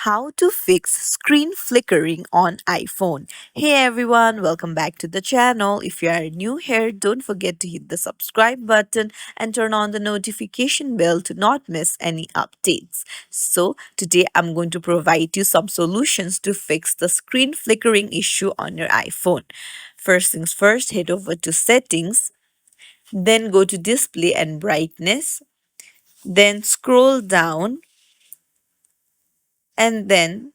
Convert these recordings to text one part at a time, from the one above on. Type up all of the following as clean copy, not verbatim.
How to fix screen flickering on iPhone. Hey everyone, welcome back to the channel. If you are new here, don't forget to hit the subscribe button and turn on the notification bell to not miss any updates. So, today I'm going to provide you some solutions to fix the screen flickering issue on your iPhone. First things first, head over to settings, then go to display and brightness, then scroll down and then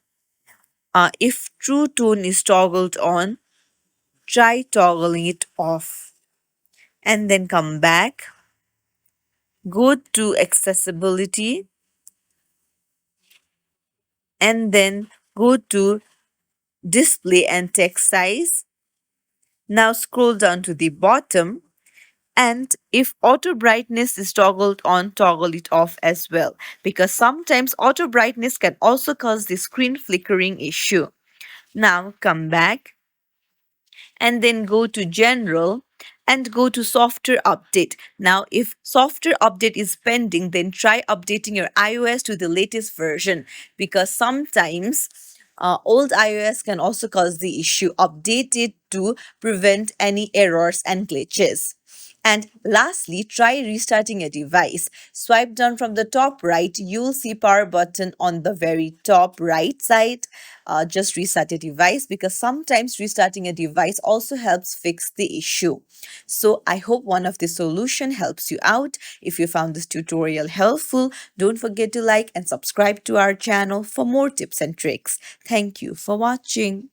if True Tone is toggled on, try toggling it off and then come back. Go to accessibility and then go to display and text size. Now scroll down to the bottom, and if auto brightness is toggled on, toggle it off as well, because sometimes auto brightness can also cause the screen flickering issue. Now come back and then go to general and go to software update. Now if software update is pending, then try updating your iOS to the latest version, because sometimes old iOS can also cause the issue. Update it to prevent any errors and glitches. And lastly, try restarting a device. Swipe down from the top right, you'll see power button on the very top right side. Just restart a device, because sometimes restarting a device also helps fix the issue. So I hope one of the solution helps you out. If you found this tutorial helpful, don't forget to like and subscribe to our channel for more tips and tricks. Thank you for watching.